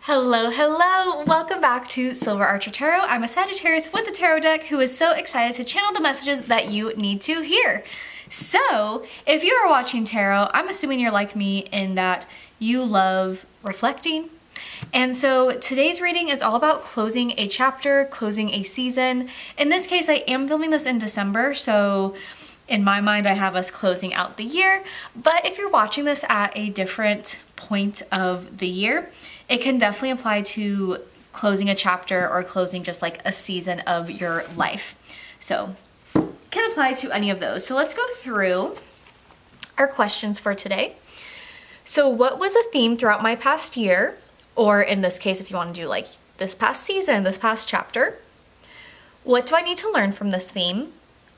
Hello, hello! Welcome back to Silver Archer Tarot. I'm a Sagittarius with a tarot deck who is so excited to channel the messages that you need to hear. So, if you are watching tarot, I'm assuming you're like me in that you love reflecting. And so today's reading is all about closing a chapter, closing a season. In this case, I am filming this in December, so in my mind, I have us closing out the year. But if you're watching this at a different point of the year, it can definitely apply to closing a chapter or closing just like a season of your life. So it can apply to any of those. So let's go through our questions for today. So what was a theme throughout my past year? Or in this case, if you want to do like this past season, this past chapter. What do I need to learn from this theme?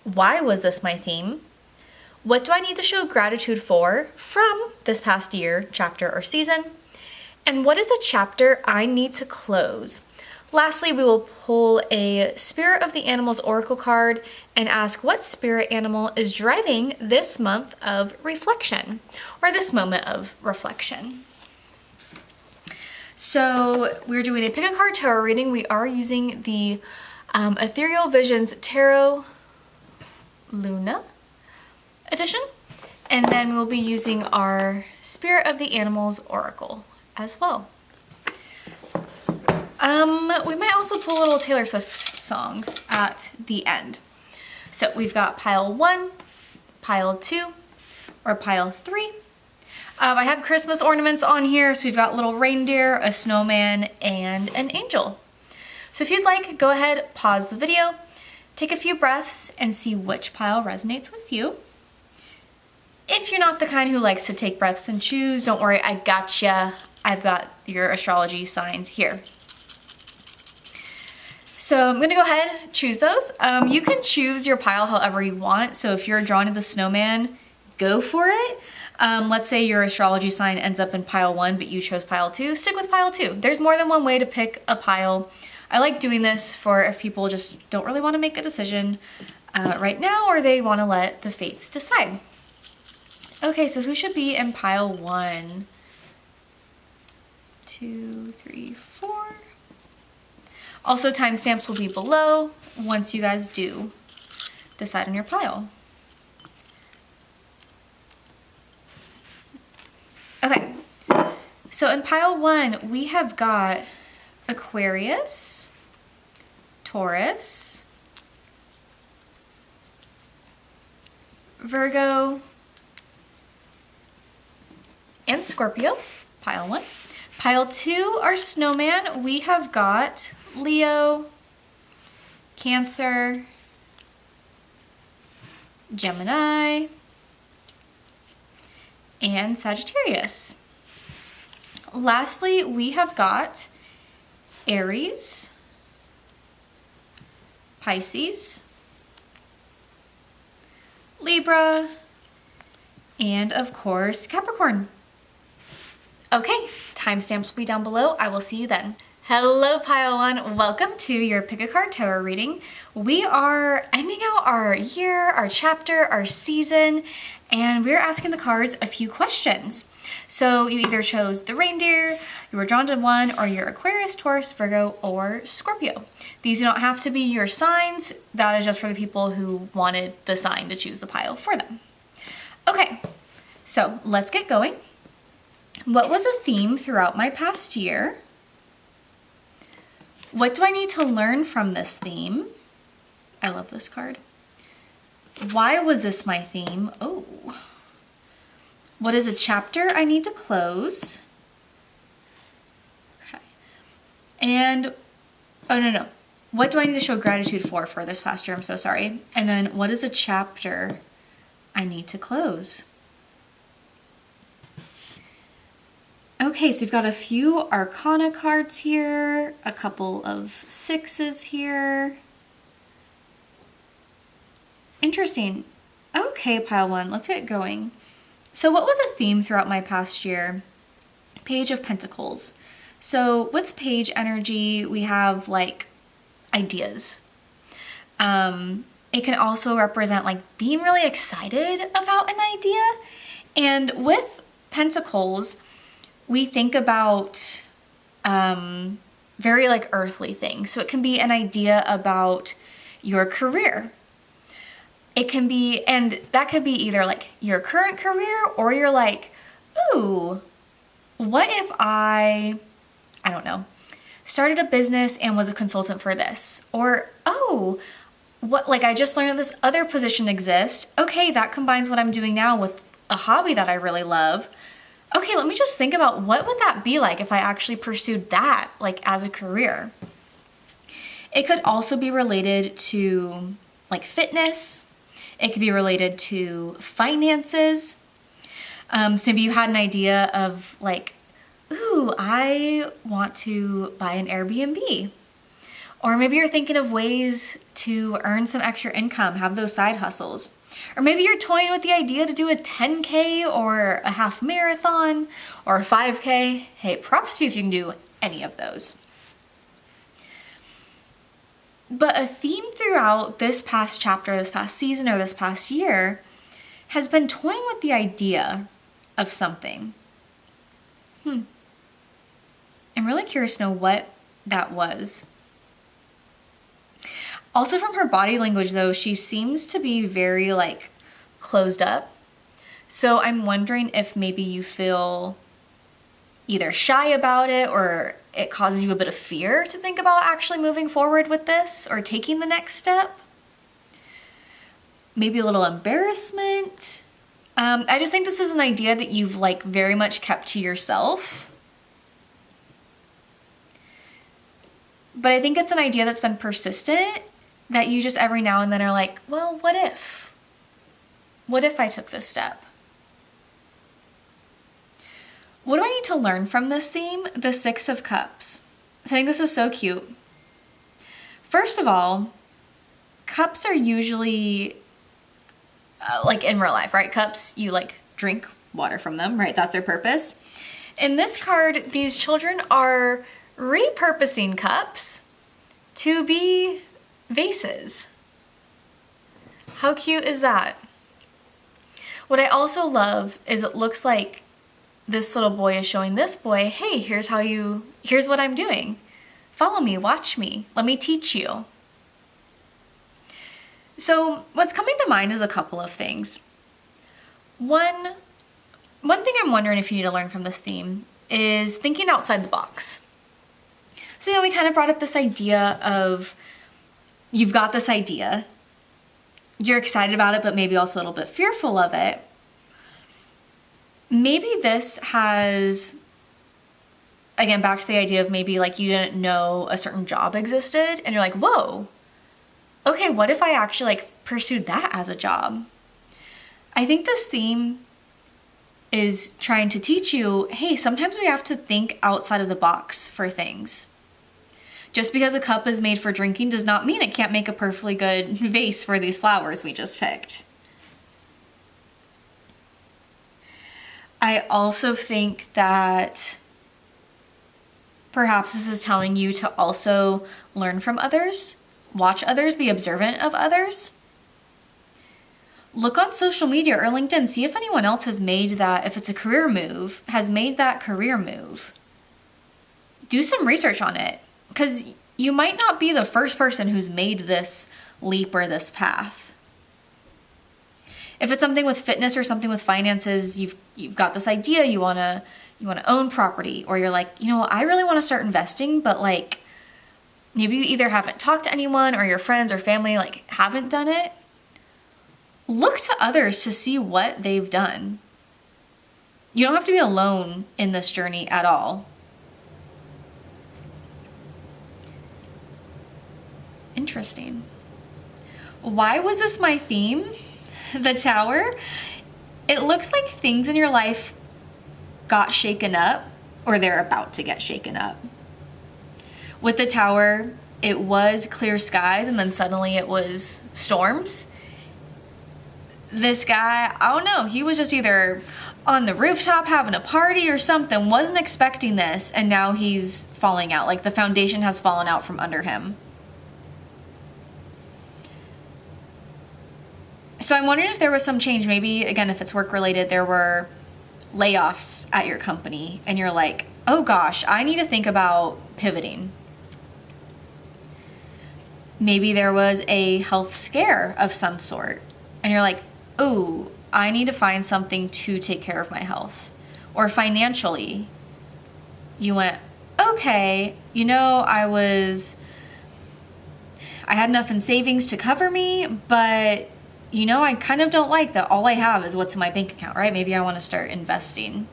Why was this my theme? What do I need to show gratitude for from this past year, chapter, or season? And what is a chapter I need to close? Lastly, we will pull a Spirit of the Animals Oracle card and ask what spirit animal is driving this month of reflection, or this moment of reflection. So we're doing a pick a card tarot reading. We are using the Ethereal Visions Tarot Luna edition, and then we'll be using our Spirit of the Animals Oracle as well. We might also pull a little Taylor Swift song at the end. So we've got pile 1, pile 2, or pile 3. I have Christmas ornaments on here, so we've got little reindeer, a snowman, and an angel. So if you'd like, go ahead, pause the video, take a few breaths, and see which pile resonates with you. If you're not the kind who likes to take breaths and choose, don't worry, I gotcha. I've got your astrology signs here. So I'm gonna go ahead, choose those. You can choose your pile however you want. So if you're drawn to the snowman, go for it. Let's say your astrology sign ends up in pile 1, but you chose pile 2, stick with pile 2. There's more than one way to pick a pile. I like doing this for if people just don't really want to make a decision right now, or they want to let the fates decide. Okay, so who should be in pile 1? 2, 3, 4. Also, timestamps will be below once you guys do decide on your pile. Okay, so in pile 1, we have got Aquarius, Taurus, Virgo, and Scorpio, pile 1. Pile 2, our snowman, we have got Leo, Cancer, Gemini, and Sagittarius. Lastly, we have got Aries, Pisces, Libra, and of course, Capricorn. Okay, timestamps will be down below. I will see you then. Hello pile 1, welcome to your pick a card tarot reading. We are ending out our year, our chapter, our season, and we're asking the cards a few questions. So you either chose the reindeer, you were drawn to one, or you're Aquarius, Taurus, Virgo, or Scorpio. These do not have to be your signs. That is just for the people who wanted the sign to choose the pile for them. Okay, so let's get going. What was a theme throughout my past year? What do I need to learn from this theme? I love this card. Why was this my theme? Oh. What is a chapter I need to close? Okay. And, oh no. What do I need to show gratitude for this past year? I'm so sorry. And then what is a chapter I need to close? Okay, so we've got a few Arcana cards here, a couple of 6s here. Interesting. Okay, pile 1, let's get going. So what was a theme throughout my past year? Page of Pentacles. So with page energy, we have like ideas. It can also represent like being really excited about an idea. And with Pentacles, we think about very like earthly things. So it can be an idea about your career. It can be, and that could be either like your current career, or you're like, ooh, what if I don't know, started a business and was a consultant for this? Or, oh, what, like I just learned this other position exists. Okay, that combines what I'm doing now with a hobby that I really love. Okay, let me just think about what would that be like if I actually pursued that like as a career. It could also be related to like fitness. It could be related to finances. So maybe you had an idea of like, ooh, I want to buy an Airbnb. Or maybe you're thinking of ways to earn some extra income, have those side hustles. Or maybe you're toying with the idea to do a 10K or a half marathon or a 5K. Hey, props to you if you can do any of those. But a theme throughout this past chapter, this past season, or this past year has been toying with the idea of something. I'm really curious to know what that was. Also from her body language though, she seems to be very like closed up. So I'm wondering if maybe you feel either shy about it, or it causes you a bit of fear to think about actually moving forward with this or taking the next step. Maybe a little embarrassment. I just think this is an idea that you've like very much kept to yourself. But I think it's an idea that's been persistent, that you just every now and then are like, well, what if? What if I took this step? What do I need to learn from this theme? The Six of Cups. So I think this is so cute. First of all, cups are usually like in real life, right? Cups, you like drink water from them, right? That's their purpose. In this card, these children are repurposing cups to be vases. How cute is that? What I also love is it looks like this little boy is showing this boy, hey, here's what I'm doing. Follow me, watch me, let me teach you. So what's coming to mind is a couple of things. One thing I'm wondering if you need to learn from this theme is thinking outside the box. So yeah, we kind of brought up this idea of you've got this idea, you're excited about it, but maybe also a little bit fearful of it. Maybe this has, again, back to the idea of maybe like you didn't know a certain job existed and you're like, whoa, okay, what if I actually like pursued that as a job? I think this theme is trying to teach you, hey, sometimes we have to think outside of the box for things. Just because a cup is made for drinking does not mean it can't make a perfectly good vase for these flowers we just picked. I also think that perhaps this is telling you to also learn from others, watch others, be observant of others. Look on social media or LinkedIn, see if anyone else has made that, if it's a career move, has made that career move. Do some research on it, because you might not be the first person who's made this leap or this path. If it's something with fitness or something with finances, you've got this idea, you wanna own property, or you're like, I really want to start investing, but like maybe you either haven't talked to anyone or your friends or family like haven't done it. Look to others to see what they've done. You don't have to be alone in this journey at all. Interesting. Why was this my theme? The Tower? It looks like things in your life got shaken up, or they're about to get shaken up. With the Tower, it was clear skies and then suddenly it was storms. This guy, I don't know, he was just either on the rooftop having a party or something, wasn't expecting this, and now he's falling out. Like the foundation has fallen out from under him. So I'm wondering if there was some change. Maybe, again, if it's work related, there were layoffs at your company and you're like, oh gosh, I need to think about pivoting. Maybe there was a health scare of some sort, and you're like, oh, I need to find something to take care of my health. Or financially, you went, okay, you know, I had enough in savings to cover me, but you know, I kind of don't like that all I have is what's in my bank account, right? Maybe I want to start investing.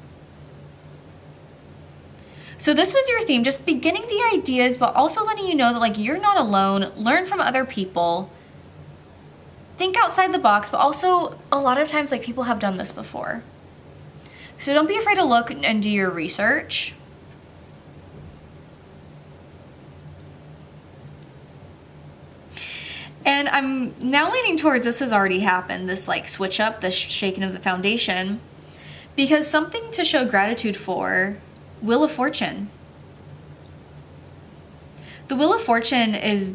So this was your theme, just beginning the ideas, but also letting you know that like you're not alone. Learn from other people. Think outside the box, but also a lot of times like people have done this before. So don't be afraid to look and do your research. And I'm now leaning towards this has already happened, this like switch up, the shaking of the foundation, because something to show gratitude for, Wheel of Fortune. The Wheel of Fortune is,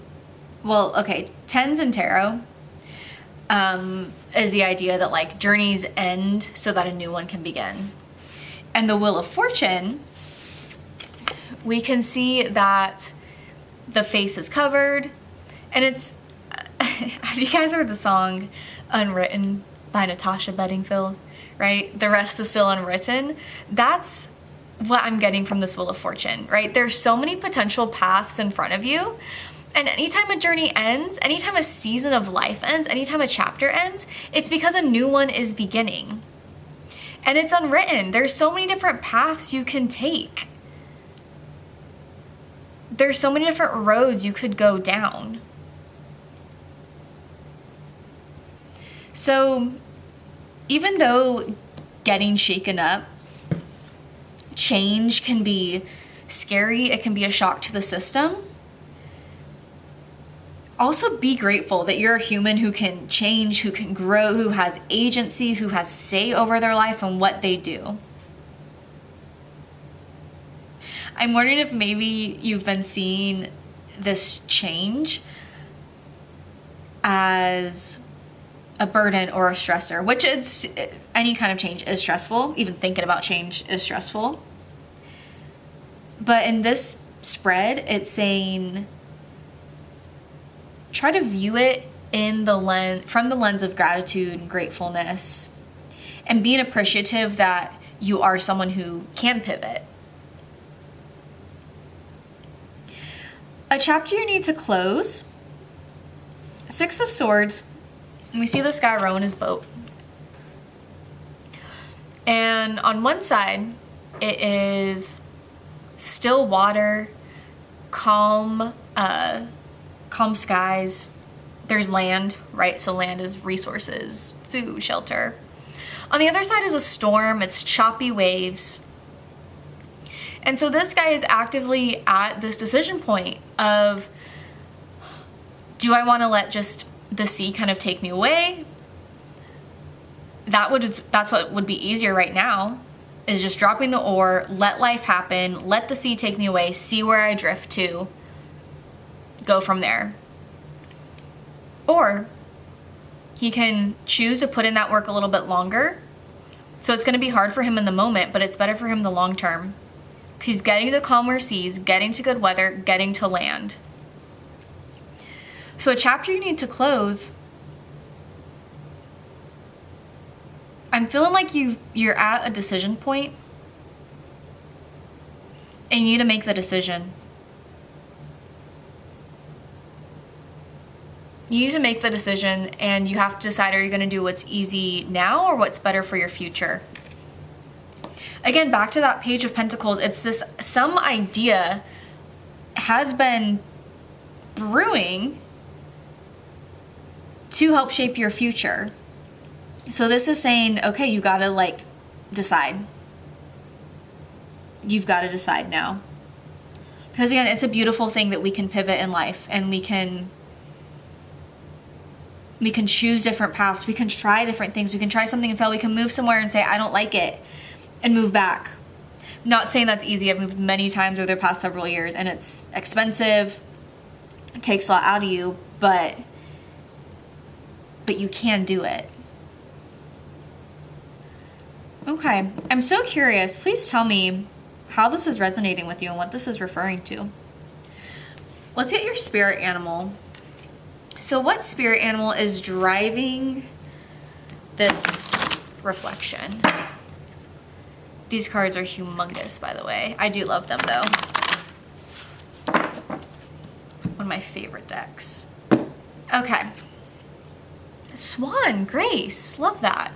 well, okay, tens in tarot is the idea that like journeys end so that a new one can begin. And the Wheel of Fortune, we can see that the face is covered, and it's, have you guys heard the song Unwritten by Natasha Bedingfield, right? The rest is still unwritten. That's what I'm getting from this Wheel of Fortune, right? There's so many potential paths in front of you. And anytime a journey ends, anytime a season of life ends, anytime a chapter ends, it's because a new one is beginning. And it's unwritten. There's so many different paths you can take. There's so many different roads you could go down. So even though getting shaken up, change can be scary, it can be a shock to the system, also be grateful that you're a human who can change, who can grow, who has agency, who has say over their life and what they do. I'm wondering if maybe you've been seeing this change as a burden or a stressor, which it's, any kind of change is stressful. Even thinking about change is stressful. But in this spread, it's saying, try to view it in the from the lens of gratitude and gratefulness, and being appreciative that you are someone who can pivot. A chapter you need to close. Six of Swords. And we see this guy rowing his boat. And on one side, it is still water, calm skies. There's land, right? So land is resources, food, shelter. On the other side is a storm. It's choppy waves. And so this guy is actively at this decision point of, do I want to let just the sea kind of take me away? That's what would be easier right now, is just dropping the oar, let life happen, let the sea take me away, see where I drift to, go from there. Or he can choose to put in that work a little bit longer. So it's going to be hard for him in the moment, but it's better for him the long term. Because he's getting to calmer seas, getting to good weather, getting to land. So a chapter you need to close, I'm feeling like you're at a decision point and you need to make the decision. You need to make the decision, and you have to decide, are you going to do what's easy now or what's better for your future? Again, back to that Page of Pentacles, it's this, some idea has been brewing to help shape your future. So this is saying, okay, you gotta like decide. You've got to decide now. Because again, it's a beautiful thing that we can pivot in life, and we can choose different paths. We can try different things. We can try something and fail. We can move somewhere and say, I don't like it, and move back. Not saying that's easy. I've moved many times over the past several years, and it's expensive. It takes a lot out of you, but you can do it. Okay, I'm so curious. Please tell me how this is resonating with you and what this is referring to. Let's get your spirit animal. So what spirit animal is driving this reflection? These cards are humongous, by the way. I do love them, though. One of my favorite decks. Okay. Swan, Grace. Love that.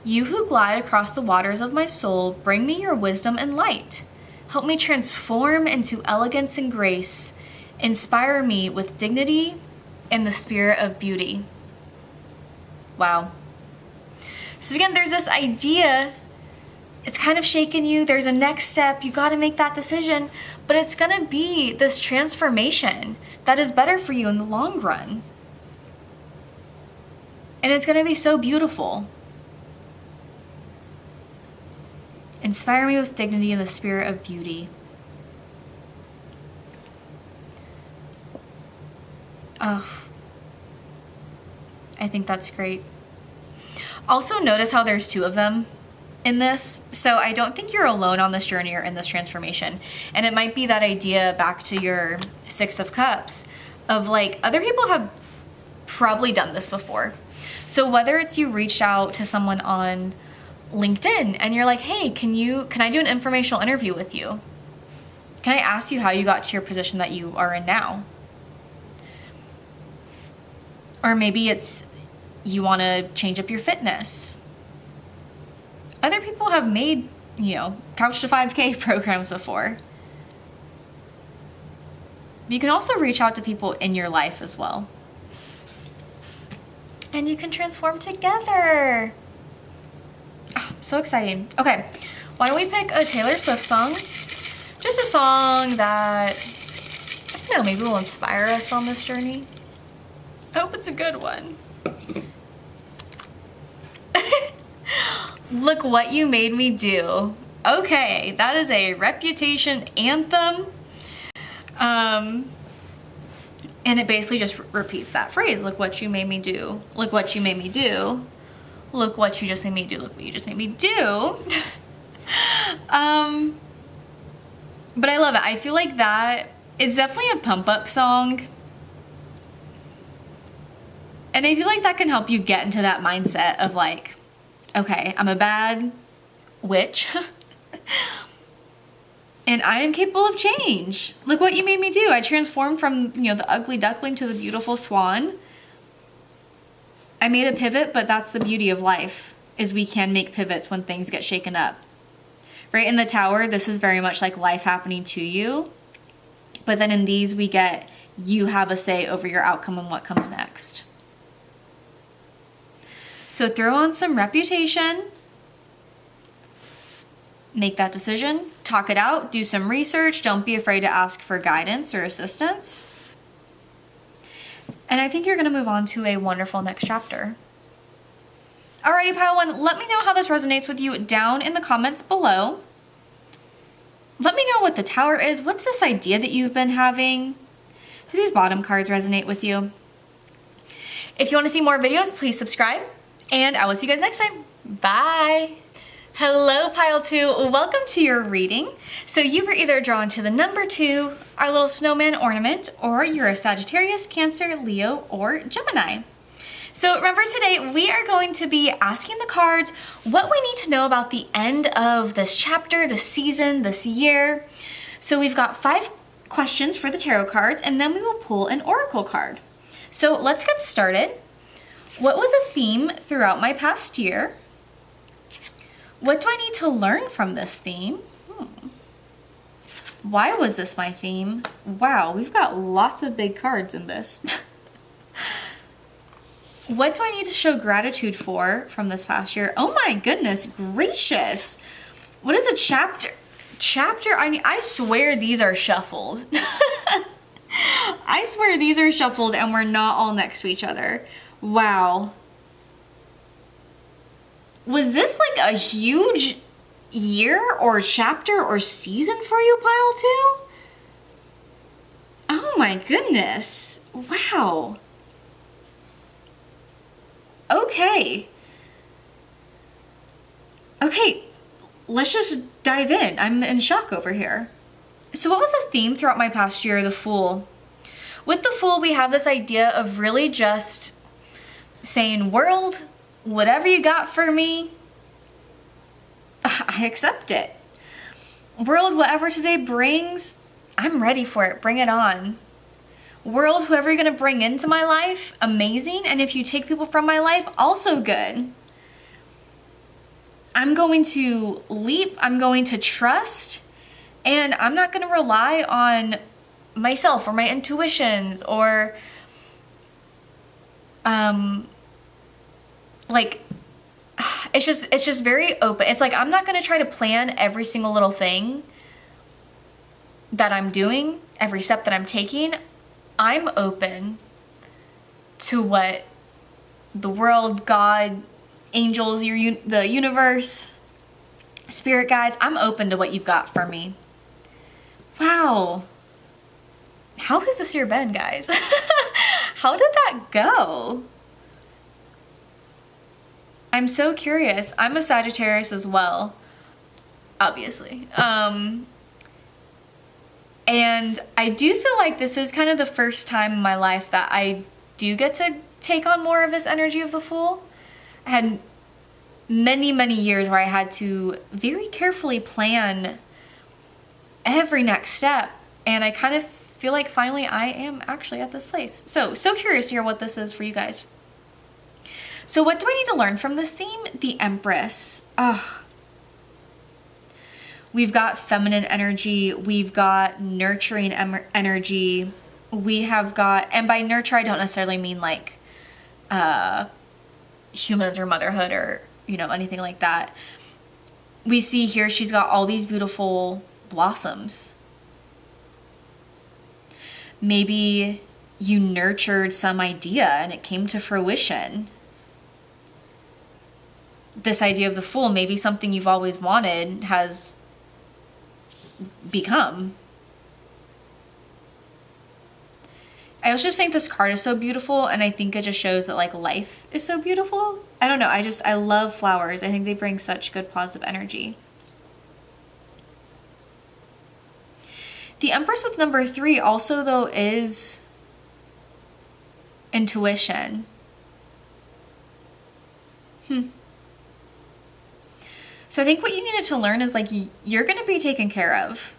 You who glide across the waters of my soul, bring me your wisdom and light. Help me transform into elegance and grace. Inspire me with dignity and the spirit of beauty. Wow. So again, there's this idea, it's kind of shaking you. There's a next step. You got to make that decision, but it's going to be this transformation that is better for you in the long run. And it's going to be so beautiful. Inspire me with dignity and the spirit of beauty. Oh, I think that's great. Also notice how there's two of them in this. So I don't think you're alone on this journey or in this transformation. And it might be that idea back to your Six of Cups of like, other people have probably done this before. So whether it's you reached out to someone on LinkedIn and you're like, hey, can I do an informational interview with you? Can I ask you how you got to your position that you are in now? Or maybe it's you want to change up your fitness. Other people have made, Couch to 5K programs before. You can also reach out to people in your life as well. And you can transform together. Oh, so exciting. Okay, why don't we pick a Taylor Swift song? Just a song that, maybe will inspire us on this journey. I hope it's a good one. Look What You Made Me Do. Okay, that is a Reputation anthem. And it basically just repeats that phrase. Look what you made me do. Look what you made me do. Look what you just made me do. Look what you just made me do. But I love it. I feel like that is definitely a pump up song. And I feel like that can help you get into that mindset of like, okay, I'm a bad witch. And I am capable of change. Look what you made me do. I transformed from, the ugly duckling to the beautiful swan. I made a pivot, but that's the beauty of life, is we can make pivots when things get shaken up. Right in the Tower, this is very much like life happening to you. But then in these, we get, you have a say over your outcome and what comes next. So throw on some Reputation. Make that decision, talk it out, do some research. Don't be afraid to ask for guidance or assistance. And I think you're going to move on to a wonderful next chapter. Alrighty, Pile 1, let me know how this resonates with you down in the comments below. Let me know what the Tower is. What's this idea that you've been having? Do these bottom cards resonate with you? If you want to see more videos, please subscribe. And I will see you guys next time. Bye! Hello, Pile 2. Welcome to your reading. So you were either drawn to the number 2, our little snowman ornament, or you're a Sagittarius, Cancer, Leo, or Gemini. So remember today we are going to be asking the cards what we need to know about the end of this chapter, this season, this year. So we've got 5 questions for the tarot cards, and then we will pull an oracle card. So let's get started. What was a theme throughout my past year? What do I need to learn from this theme? Why was this my theme? Wow, we've got lots of big cards in this. What do I need to show gratitude for from this past year? Oh my goodness gracious. What is a chapter? I swear these are shuffled. I swear these are shuffled and we're not all next to each other. Wow. Was this like a huge year or chapter or season for you, Pile 2? Oh my goodness. Wow. Okay. Okay, let's just dive in. I'm in shock over here. So what was the theme throughout my past year? The Fool. With the Fool, we have this idea of really just saying, world, whatever you got for me, I accept it. World, whatever today brings, I'm ready for it. Bring it on. World, whoever you're going to bring into my life, amazing. And if you take people from my life, also good. I'm going to leap. I'm going to trust. And I'm not going to rely on myself or my intuitions or like it's just very open. It's like I'm not going to try to plan every single little thing that I'm doing, every step that I'm taking. I'm open to what the world, God, angels, the universe, spirit guides, I'm open to what you've got for me. Wow. How has this year been, guys? How did that go? I'm so curious. I'm a Sagittarius as well, obviously. And I do feel like this is kind of the first time in my life that I do get to take on more of this energy of the Fool. I had many, many years where I had to very carefully plan every next step. And I kind of feel like finally I am actually at this place. So curious to hear what this is for you guys. So what do I need to learn from this theme? The Empress. Ugh. We've got feminine energy. We've got nurturing energy. We have got, and by nurture, I don't necessarily mean like humans or motherhood or, you know, anything like that. We see here she's got all these beautiful blossoms. Maybe you nurtured some idea and it came to fruition. This idea of the Fool, maybe something you've always wanted has become. I also just think this card is so beautiful, and I think it just shows that like life is so beautiful. I don't know, I love flowers. I think they bring such good positive energy. The Empress with number 3 also though is intuition. So I think what you needed to learn is like you're going to be taken care of.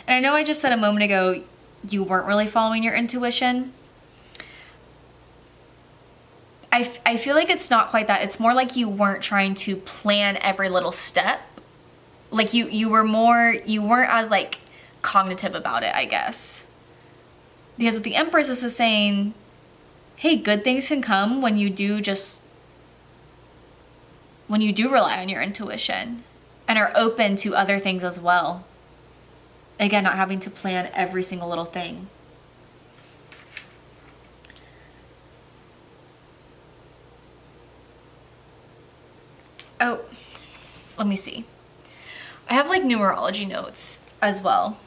And I know I just said a moment ago you weren't really following your intuition. I feel like it's not quite that. It's more like you weren't trying to plan every little step. Like you weren't as like cognitive about it, I guess. Because with the Empress, this is saying, hey, good things can come when you do rely on your intuition and are open to other things as well. Again, not having to plan every single little thing. Oh, let me see. I have like numerology notes as well.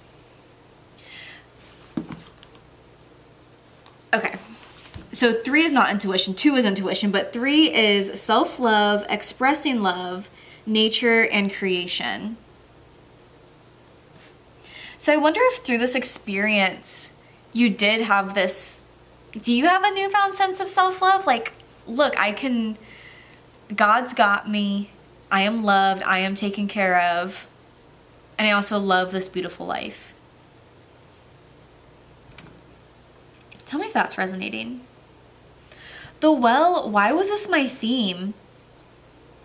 Okay. So 3 is not intuition, 2 is intuition, but 3 is self-love, expressing love, nature, and creation. So I wonder if through this experience, you did have this, do you have a newfound sense of self-love? Like, look, God's got me, I am loved, I am taken care of, and I also love this beautiful life. Tell me if that's resonating. The Well, why was this my theme?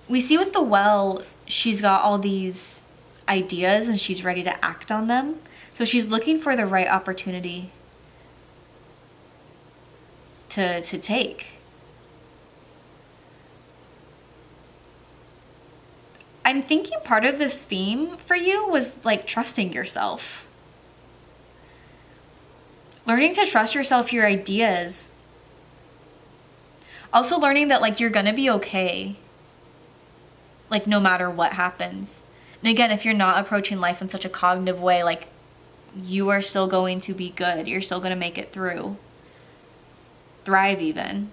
We see with the Well, she's got all these ideas and she's ready to act on them. So she's looking for the right opportunity to take. I'm thinking part of this theme for you was like trusting yourself. Learning to trust yourself, your ideas. Also learning that like you're gonna be okay. Like no matter what happens. And again, if you're not approaching life in such a cognitive way, like you are still going to be good. You're still gonna make it through. Thrive even.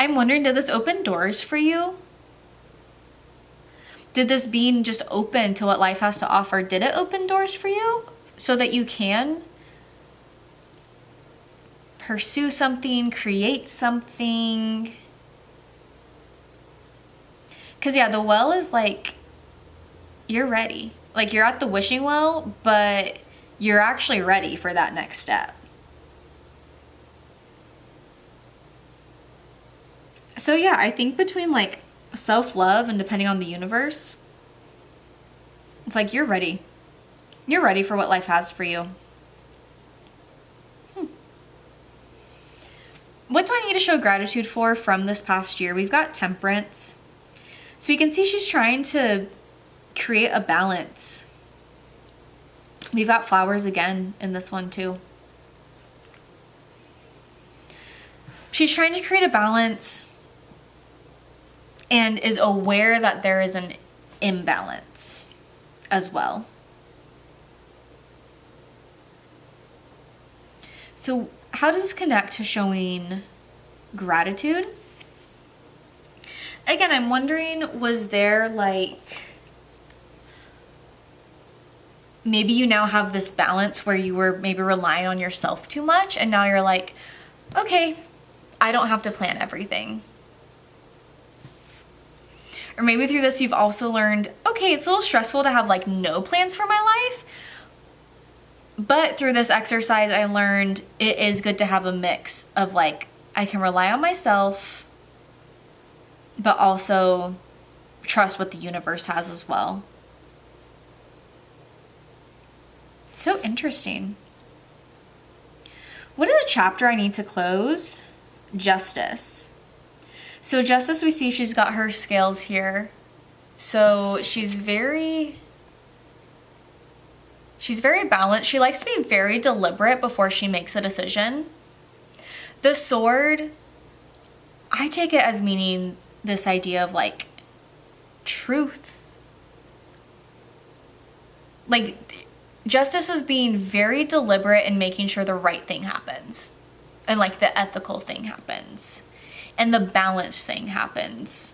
I'm wondering, did this open doors for you? Did this being just open to what life has to offer, did it open doors for you so that you can pursue something, create something? Because yeah, the well is like, you're ready. Like you're at the wishing well, but you're actually ready for that next step. So yeah, I think between like self-love and depending on the universe, it's like you're ready. You're ready for what life has for you. What do I need to show gratitude for from this past year? We've got Temperance. So you can see she's trying to create a balance. We've got Flowers again in this one too. She's trying to create a balance and is aware that there is an imbalance as well. So how does this connect to showing gratitude? Again, I'm wondering, was there like, maybe you now have this balance where you were maybe relying on yourself too much and now you're like, okay, I don't have to plan everything. Or maybe through this you've also learned, okay, it's a little stressful to have like no plans for my life. But through this exercise, I learned it is good to have a mix of like, I can rely on myself, but also trust what the universe has as well. So interesting. What is a chapter I need to close? Justice. So Justice, we see she's got her scales here. So she's very balanced. She likes to be very deliberate before she makes a decision. The Sword, I take it as meaning this idea of like truth. Like Justice is being very deliberate in making sure the right thing happens. And like the ethical thing happens. And the balanced thing happens.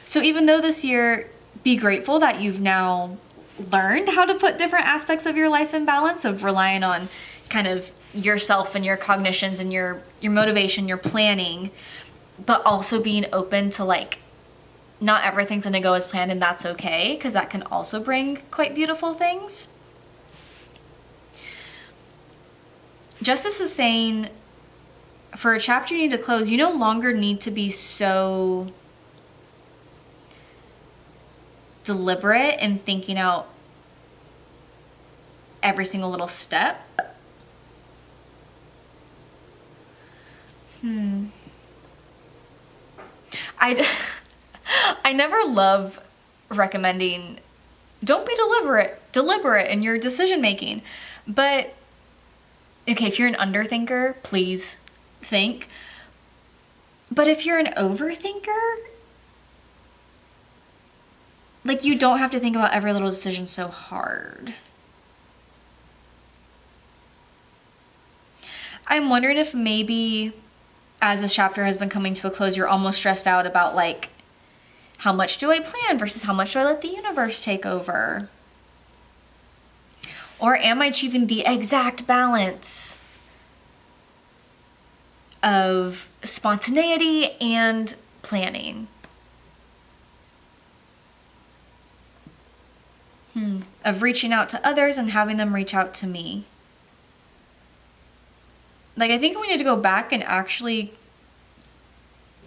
So even though this year, be grateful that you've now learned how to put different aspects of your life in balance, of relying on kind of yourself and your cognitions and your motivation, your planning, but also being open to like, not everything's gonna go as planned and that's okay, because that can also bring quite beautiful things. Justice is saying, for a chapter you need to close, you no longer need to be so deliberate in thinking out every single little step. I never love recommending, don't be deliberate in your decision making. But okay, if you're an underthinker, please think. But if you're an overthinker, like you don't have to think about every little decision so hard. I'm wondering if maybe as this chapter has been coming to a close, you're almost stressed out about like, how much do I plan versus how much do I let the universe take over? Or am I achieving the exact balance of spontaneity and planning? Of reaching out to others and having them reach out to me. Like, I think we need to go back and actually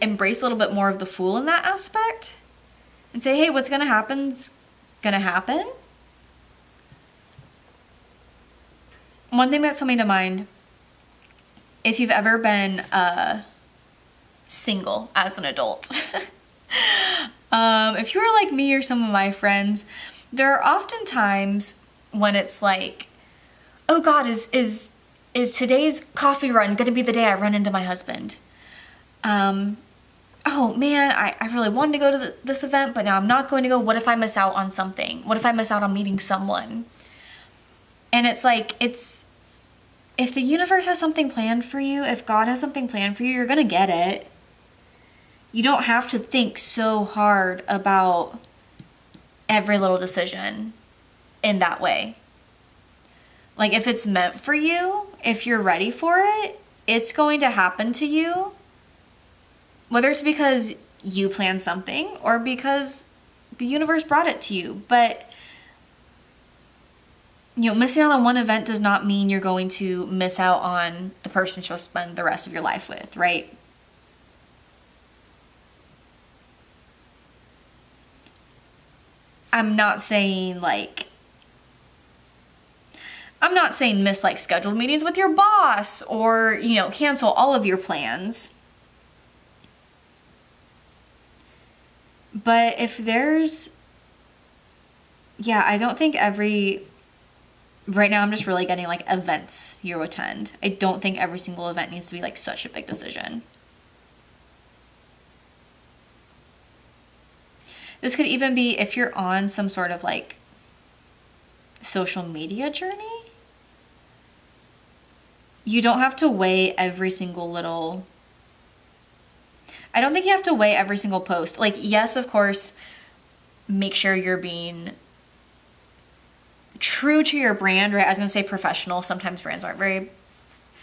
embrace a little bit more of the Fool in that aspect and say, hey, what's gonna happen's gonna happen. One thing that's coming to mind, if you've ever been single as an adult, if you were like me or some of my friends, there are often times when it's like, oh God, is today's coffee run gonna be the day I run into my husband? Oh man, I really wanted to go to this event, but now I'm not going to go. What if I miss out on something? What if I miss out on meeting someone? And it's like, if the universe has something planned for you, if God has something planned for you, you're going to get it. You don't have to think so hard about every little decision in that way. Like, if it's meant for you, if you're ready for it, it's going to happen to you. Whether it's because you planned something or because the universe brought it to you. But, you know, missing out on one event does not mean you're going to miss out on the person you're supposed to spend the rest of your life with, right? I'm not saying miss like scheduled meetings with your boss or, you know, cancel all of your plans. But if there's, I don't think right now I'm just really getting like events you attend. I don't think every single event needs to be like such a big decision. This could even be if you're on some sort of like social media journey. You don't have to weigh every single little... I don't think you have to weigh every single post. Like, yes, of course, make sure you're being true to your brand, right? I was going to say professional. Sometimes brands aren't very...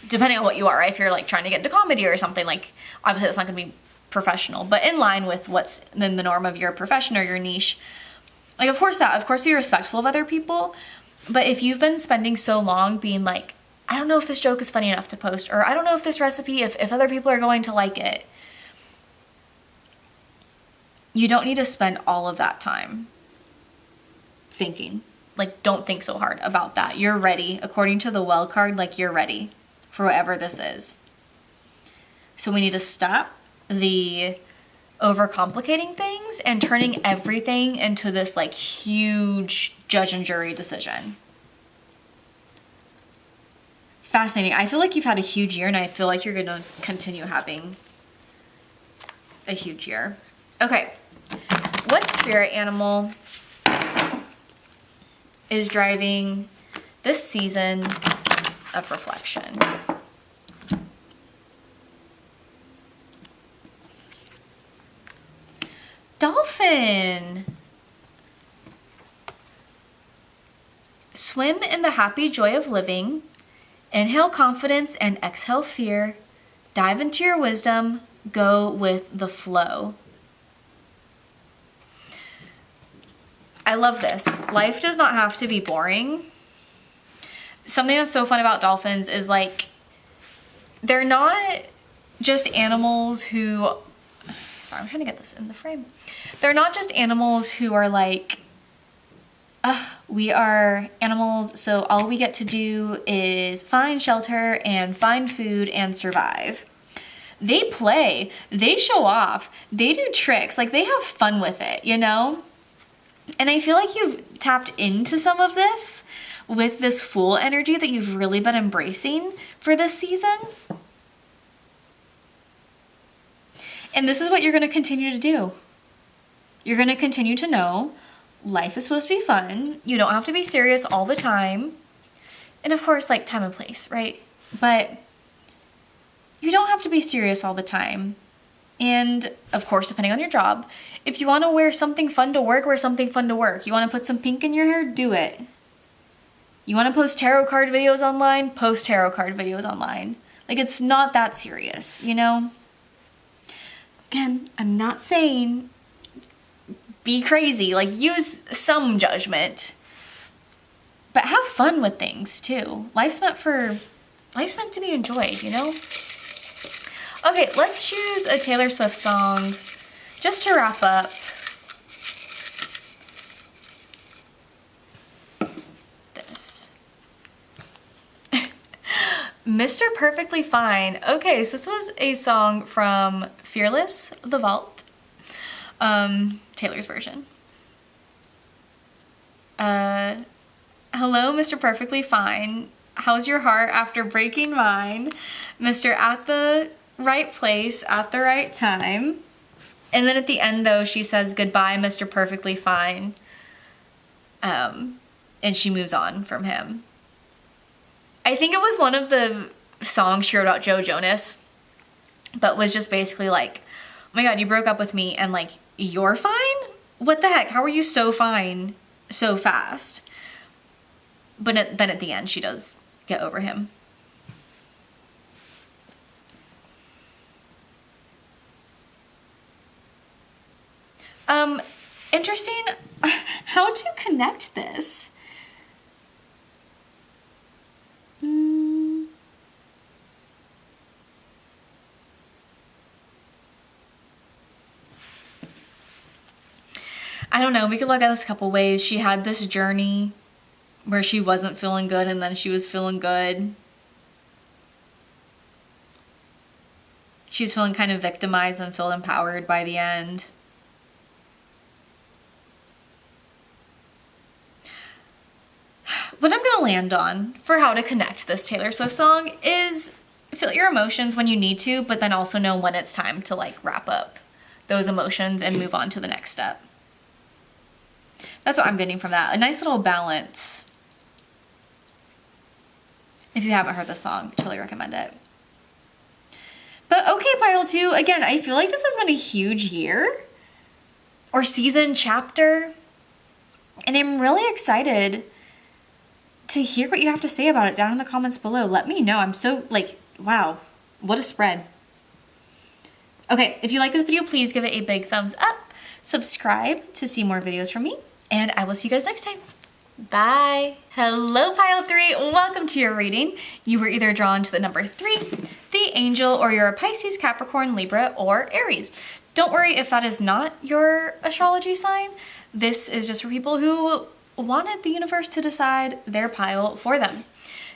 Depending on what you are, right? If you're like trying to get into comedy or something, like, obviously that's not going to be professional, but in line with what's in the norm of your profession or your niche. Like, of course be respectful of other people, but if you've been spending so long being like, I don't know if this joke is funny enough to post, or I don't know if this recipe, if other people are going to like it, you don't need to spend all of that time thinking. Like, don't think so hard about that. You're ready. According to the well card, like, you're ready for whatever this is. So we need to stop the overcomplicating things and turning everything into this like huge judge and jury decision. Fascinating. I feel like you've had a huge year and I feel like you're going to continue having a huge year. Okay. What spirit animal is driving this season of reflection? Dolphin. Swim in the happy joy of living. Inhale confidence and exhale fear. Dive into your wisdom. Go with the flow. I love this. Life does not have to be boring. Something that's so fun about dolphins is like, they're not just animals who... Sorry, I'm trying to get this in the frame. They're not just animals who are like, we are animals, so all we get to do is find shelter and find food and survive. They play, they show off, they do tricks, like they have fun with it, you know? And I feel like you've tapped into some of this with this Fool energy that you've really been embracing for this season. And this is what you're going to continue to do. You're going to continue to know life is supposed to be fun. You don't have to be serious all the time. And of course, like time and place, right? But you don't have to be serious all the time. And of course, depending on your job, if you want to wear something fun to work, wear something fun to work. You want to put some pink in your hair, do it. You want to post tarot card videos online, post tarot card videos online. Like, it's not that serious, you know? Again, I'm not saying be crazy, like use some judgment, but have fun with things too. Life's meant to be enjoyed, you know? Okay, let's choose a Taylor Swift song just to wrap up. This. Mr. Perfectly Fine. Okay, so this was a song from Fearless, The Vault. Taylor's version. Hello, Mr. Perfectly Fine. How's your heart after breaking mine? Mr. At the right place at the right time. And then at the end though, she says, goodbye, Mr. Perfectly Fine. And she moves on from him. I think it was one of the songs she wrote about Joe Jonas, but was just basically like, oh my God, you broke up with me and like, you're fine? What the heck? How are you so fine so fast? But then at the end, she does get over him. Interesting how to connect this. I don't know, we could look at this a couple ways. She had this journey where she wasn't feeling good and then she was feeling good. She was feeling kind of victimized and felt empowered by the end. What I'm gonna land on for how to connect this Taylor Swift song is feel your emotions when you need to, but then also know when it's time to like wrap up those emotions and move on to the next step. That's what I'm getting from that. A nice little balance. If you haven't heard the song, I totally recommend it. But okay, pile 2, again, I feel like this has been a huge year or season chapter, and I'm really excited to hear what you have to say about it down in the comments below. Let me know. I'm so like, wow, what a spread. Okay, if you like this video, please give it a big thumbs up. Subscribe to see more videos from me, and I will see you guys next time. Bye. Hello, pile 3. Welcome to your reading. You were either drawn to the number 3, the angel, or you're a Pisces, Capricorn, Libra, or Aries. Don't worry if that is not your astrology sign. This is just for people who wanted the universe to decide their pile for them.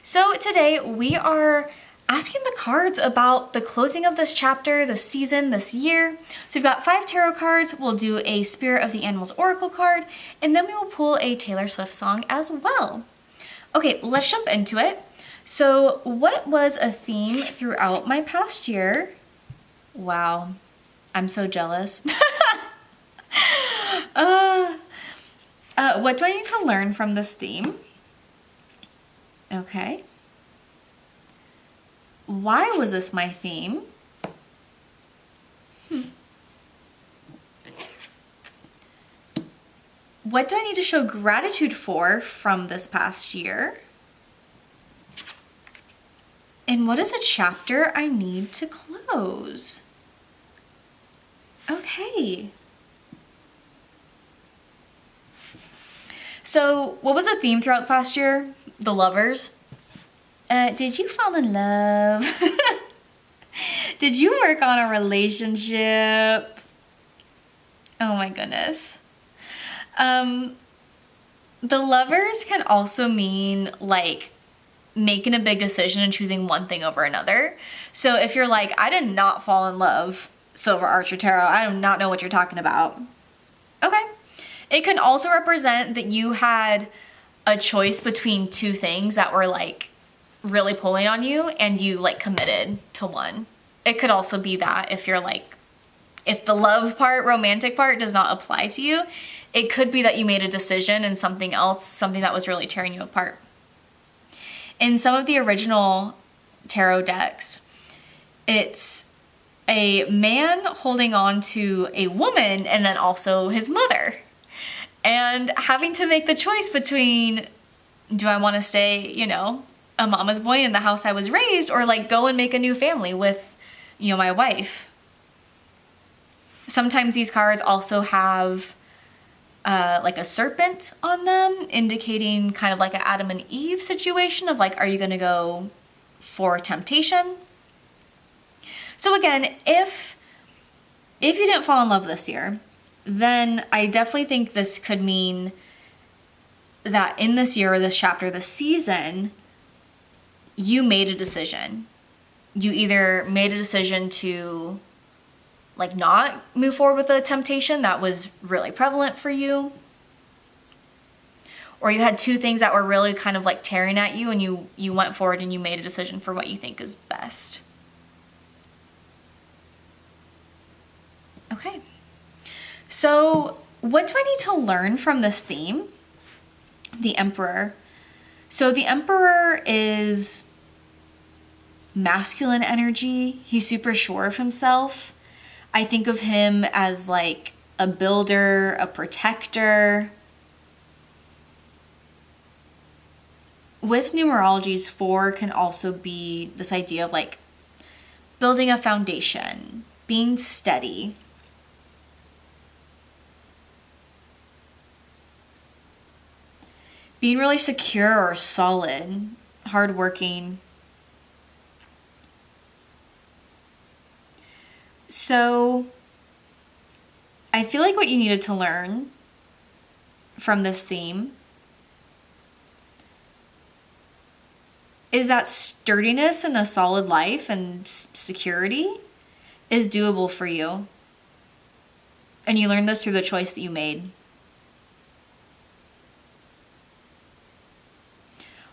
So today we are asking the cards about the closing of this chapter, this season, this year. So we've got 5 tarot cards. We'll do a Spirit of the Animals Oracle card, and then we will pull a Taylor Swift song as well. Okay, let's jump into it. So what was a theme throughout my past year? Wow, I'm so jealous. What do I need to learn from this theme? Okay. Why was this my theme? What do I need to show gratitude for from this past year? And what is a chapter I need to close? Okay. So what was the theme throughout the past year? The lovers. Did you fall in love? Did you work on a relationship? Oh my goodness. The lovers can also mean like making a big decision and choosing one thing over another. So if you're like, I did not fall in love, Silver Archer Tarot, I do not know what you're talking about. Okay. It can also represent that you had a choice between 2 things that were like really pulling on you and you like committed to one. It could also be that if you're like, if the love part, romantic part does not apply to you, it could be that you made a decision in something else, something that was really tearing you apart. In some of the original tarot decks, it's a man holding on to a woman and then also his mother. And having to make the choice between, do I want to stay, you know, a mama's boy in the house I was raised, or like go and make a new family with, you know, my wife. Sometimes these cards also have like a serpent on them, indicating kind of like an Adam and Eve situation of like, are you going to go for temptation? So again, if you didn't fall in love this year, then I definitely think this could mean that in this year or this chapter, this season, you made a decision. You either made a decision to like not move forward with a temptation that was really prevalent for you, or you had 2 things that were really kind of like tearing at you and you went forward and you made a decision for what you think is best. Okay. So what do I need to learn from this theme? The Emperor. So the Emperor is masculine energy. He's super sure of himself. I think of him as like a builder, a protector. With numerologies, 4 can also be this idea of like building a foundation, being steady. Being really secure or solid, hardworking. So I feel like what you needed to learn from this theme is that sturdiness and a solid life and security is doable for you. And you learned this through the choice that you made.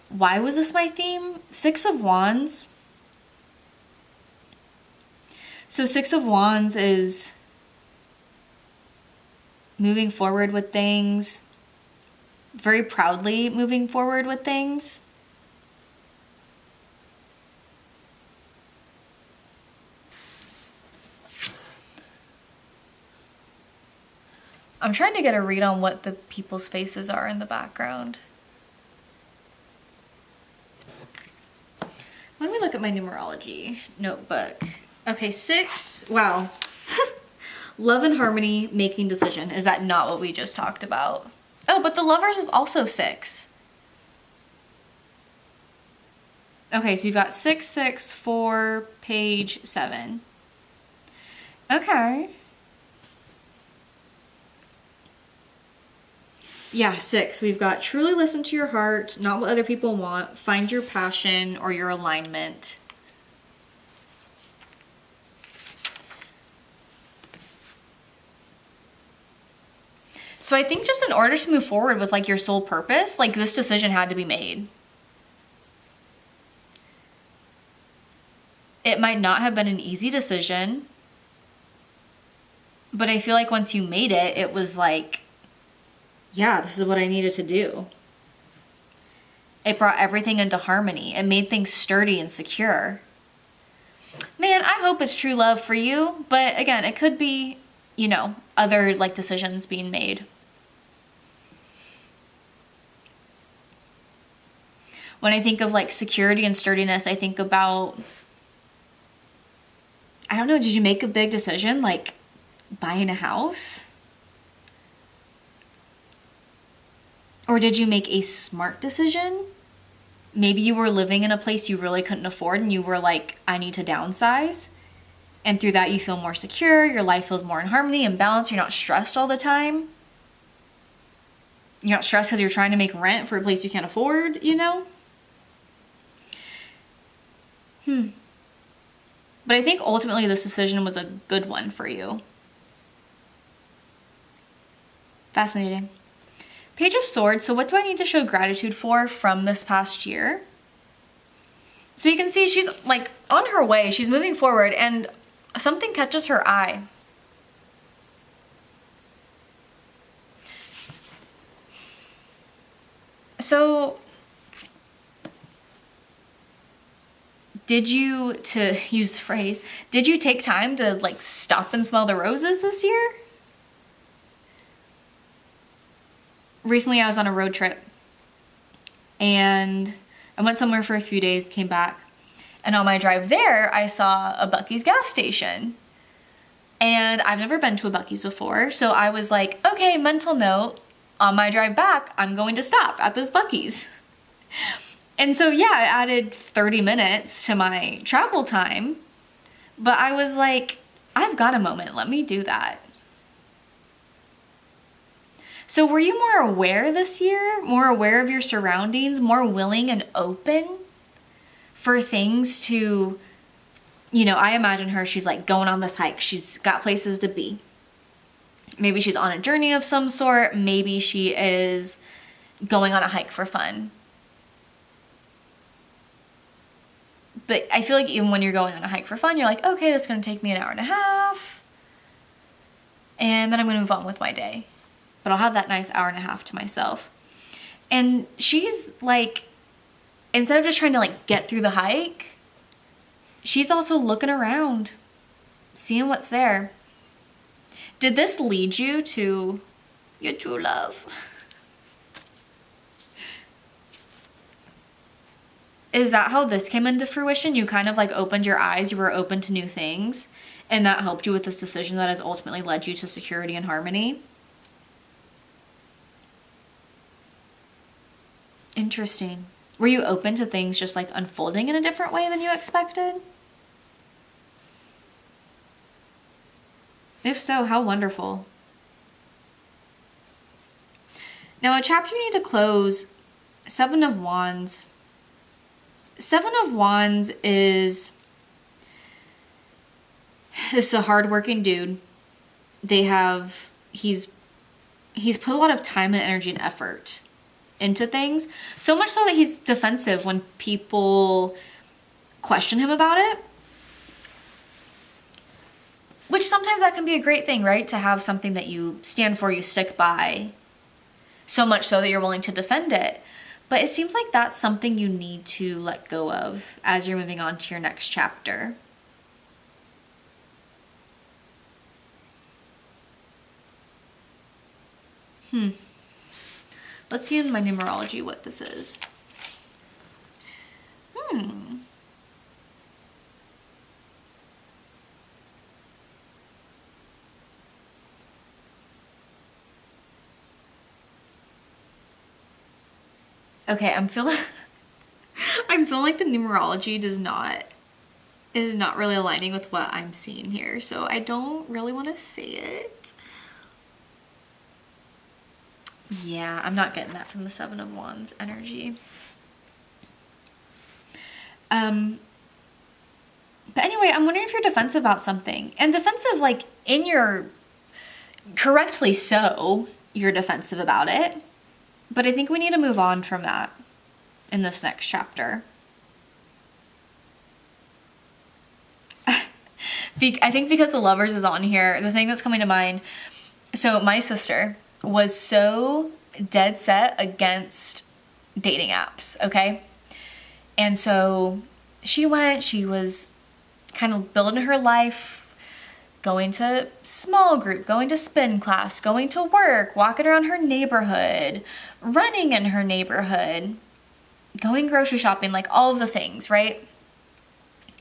Why was this my theme? 6 of Wands. So 6 of Wands is moving forward with things, very proudly moving forward with things. I'm trying to get a read on what the people's faces are in the background. Let me look at my numerology notebook. Okay, 6. Wow. Love and harmony, making decision. Is that not what we just talked about? Oh, but the Lovers is also 6. Okay, so you've got 6, 6, 4, page 7. Okay. Yeah, 6. We've got truly listen to your heart, not what other people want. Find your passion or your alignment. So I think just in order to move forward with like your soul purpose, like this decision had to be made. It might not have been an easy decision, but I feel like once you made it, it was like, yeah, this is what I needed to do. It brought everything into harmony. It made things sturdy and secure. Man, I hope it's true love for you, but again, it could be, you know, other like decisions being made. When I think of like security and sturdiness, I think about, I don't know, did you make a big decision like buying a house? Or did you make a smart decision? Maybe you were living in a place you really couldn't afford and you were like, I need to downsize. And through that you feel more secure, your life feels more in harmony and balance, you're not stressed all the time. You're not stressed because you're trying to make rent for a place you can't afford, you know? But I think ultimately this decision was a good one for you. Fascinating. Page of Swords. So what do I need to show gratitude for from this past year? So you can see she's like on her way. She's moving forward and something catches her eye. So did you, to use the phrase, did you take time to like stop and smell the roses this year? Recently I was on a road trip and I went somewhere for a few days, came back, and on my drive there I saw a Buc-ee's gas station. And I've never been to a Buc-ee's before, so I was like, okay, mental note, on my drive back I'm going to stop at this Buc-ee's. And so yeah, I added 30 minutes to my travel time, but I was like, I've got a moment, let me do that. So were you more aware this year, more aware of your surroundings, more willing and open for things to, you know, I imagine her, she's like going on this hike, she's got places to be. Maybe she's on a journey of some sort, maybe she is going on a hike for fun. But I feel like even when you're going on a hike for fun, you're like, okay, this is going to take me an hour and a half. And then I'm going to move on with my day. But I'll have that nice hour and a half to myself. And she's like instead of just trying to like get through the hike, she's also looking around, seeing what's there. Did this lead you to your true love? Is that how this came into fruition? You kind of like opened your eyes, you were open to new things, and that helped you with this decision that has ultimately led you to security and harmony? Interesting. Were you open to things just like unfolding in a different way than you expected? If so, how wonderful. Now, a chapter you need to close, Seven of Wands. Seven of Wands is a hardworking dude. He's put a lot of time and energy and effort into things, so much so that he's defensive when people question him about it. Which sometimes that can be a great thing, right? To have something that you stand for, you stick by, so much so that you're willing to defend it. But it seems like that's something you need to let go of as you're moving on to your next chapter. Let's see in my numerology what this is. Okay, I'm feeling like the numerology is not really aligning with what I'm seeing here, so I don't really want to say it. Yeah, I'm not getting that from the Seven of Wands energy. But anyway, I'm wondering if you're defensive about something. And defensive, like, correctly so, you're defensive about it. But I think we need to move on from that in this next chapter. I think because the Lovers is on here, the thing that's coming to mind, so my sister was so dead set against dating apps, okay? And so she was kind of building her life, going to small group, going to spin class, going to work, walking around her neighborhood, running in her neighborhood, going grocery shopping, like all of the things, right?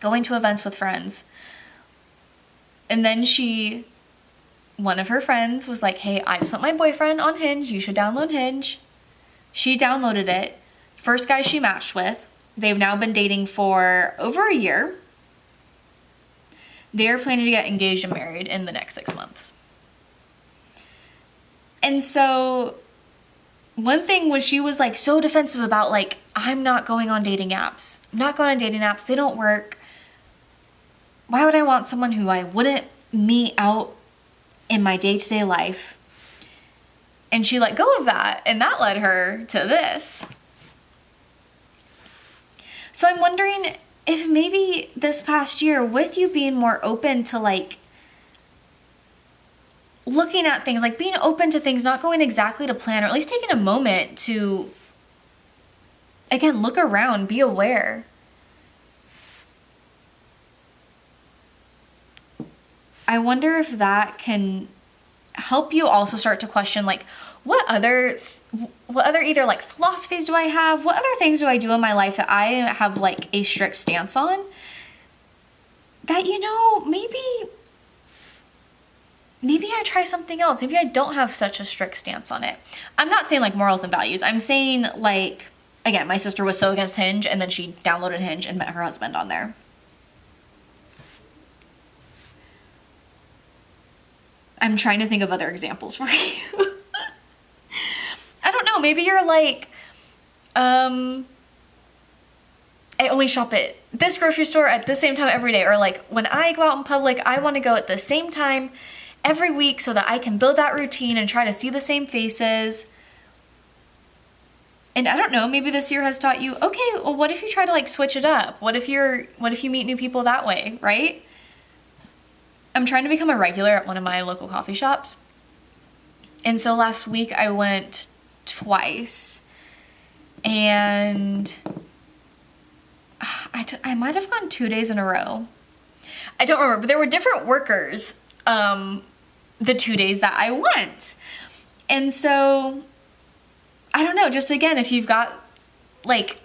Going to events with friends. And then one of her friends was like, hey, I just met my boyfriend on Hinge. You should download Hinge. She downloaded it. First guy she matched with. They've now been dating for over a year. They're planning to get engaged and married in the next 6 months. And so one thing was she was like so defensive about like, I'm not going on dating apps. I'm not going on dating apps. They don't work. Why would I want someone who I wouldn't meet out in my day-to-day life? And she let go of that, and that led her to this. So I'm wondering if maybe this past year, with you being more open to like looking at things, like being open to things not going exactly to plan, or at least taking a moment to, again, look around, be aware. I wonder if that can help you also start to question like, what other either like philosophies do I have? What other things do I do in my life that I have like a strict stance on? That, you know, maybe I try something else. Maybe I don't have such a strict stance on it. I'm not saying like morals and values. I'm saying like, again, my sister was so against Hinge, and then she downloaded Hinge and met her husband on there. I'm trying to think of other examples for you. I don't know, maybe you're like, I only shop at this grocery store at the same time every day, or like when I go out in public, I want to go at the same time every week so that I can build that routine and try to see the same faces. And I don't know, maybe this year has taught you, okay, well, what if you try to like switch it up? What if you meet new people that way, right? I'm trying to become a regular at one of my local coffee shops. And so last week I went twice, and I might have gone 2 days in a row. I don't remember, but there were different workers the 2 days that I went. And so, I don't know, just again, if you've got, like,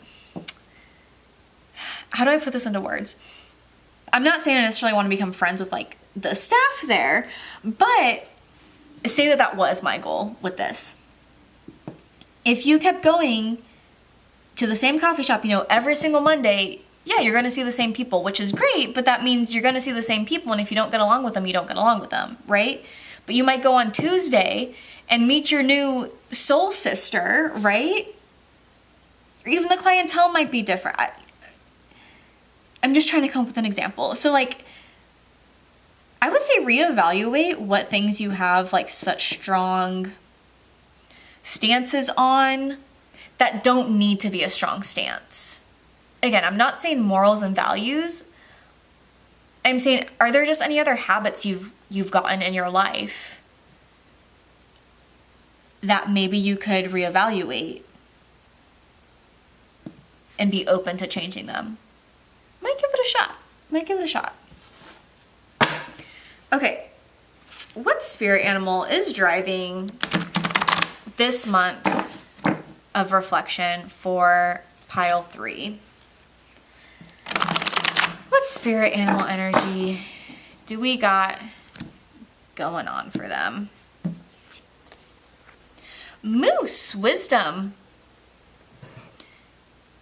how do I put this into words? I'm not saying I necessarily want to become friends with, like, the staff there, but say that that was my goal with this. If you kept going to the same coffee shop, you know, every single Monday, yeah, you're going to see the same people, which is great, but that means you're going to see the same people, and if you don't get along with them, you don't get along with them, right? But you might go on Tuesday and meet your new soul sister, right? Or even the clientele might be different. I'm just trying to come up with an example. So, like, I would say reevaluate what things you have, like, such strong stances on that don't need to be a strong stance. Again, I'm not saying morals and values. I'm saying, are there just any other habits you've gotten in your life that maybe you could reevaluate and be open to changing them? Might give it a shot. Might give it a shot. Okay, what spirit animal is driving this month of reflection for pile 3? What spirit animal energy do we got going on for them? Moose, wisdom.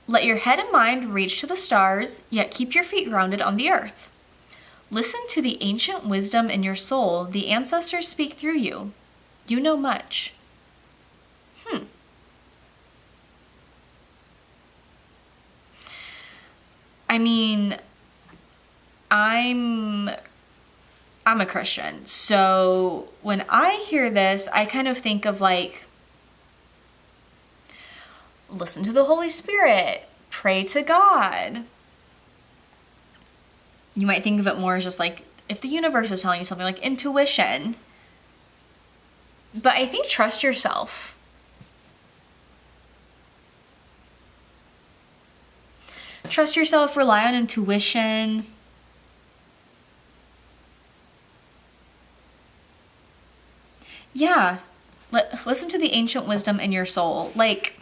Let your head and mind reach to the stars, yet keep your feet grounded on the earth. Listen to the ancient wisdom in your soul. The ancestors speak through you. You know much. I mean, I'm a Christian, so when I hear this, I kind of think of, like, listen to the Holy Spirit, pray to God. You might think of it more as just, like, if the universe is telling you something, like intuition. But I think trust yourself. Trust yourself, rely on intuition. Yeah, listen to the ancient wisdom in your soul. Like,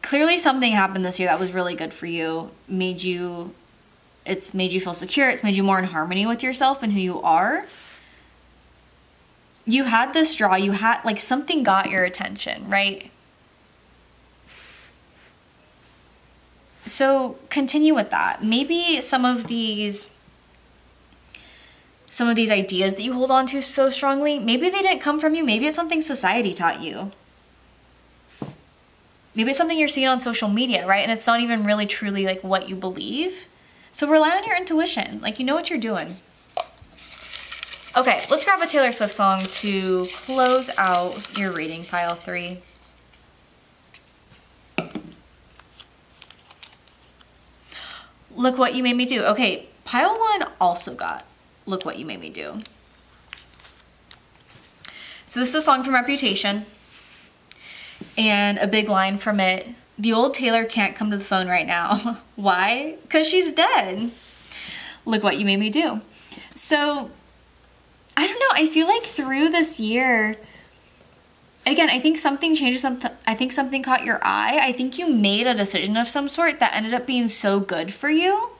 clearly something happened this year that was really good for you. It's made you feel secure. It's made you more in harmony with yourself and who you are. You had this draw. You had, like, something got your attention, right? So continue with that. Maybe some of these ideas that you hold on to so strongly, maybe they didn't come from you. Maybe it's something society taught you. Maybe it's something you're seeing on social media, right? And it's not even really truly, like, what you believe. So rely on your intuition. Like, you know what you're doing. Okay, let's grab a Taylor Swift song to close out your reading, pile 3. Look What You Made Me Do. Okay, pile 1 also got Look What You Made Me Do. So this is a song from Reputation. And a big line from it: the old Taylor can't come to the phone right now. Why? Because she's dead. Look what you made me do. So, I don't know. I feel like through this year, again, I think something changed. I think something caught your eye. I think you made a decision of some sort that ended up being so good for you.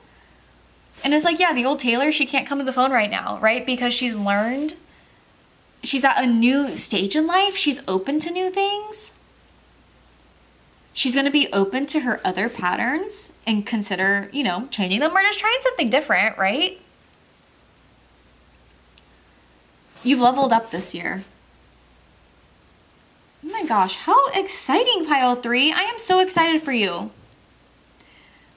And it's like, yeah, the old Taylor, she can't come to the phone right now, right? Because she's learned. She's at a new stage in life. She's open to new things. She's going to be open to her other patterns and consider, you know, changing them or just trying something different, right? You've leveled up this year. Oh my gosh, how exciting, pile 3. I am so excited for you.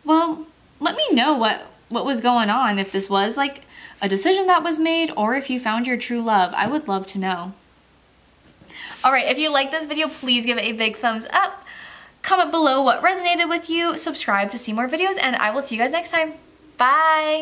Well, let me know what was going on, if this was like a decision that was made or if you found your true love. I would love to know. All right, if you like this video, please give it a big thumbs up. Comment below what resonated with you, subscribe to see more videos, and I will see you guys next time. Bye!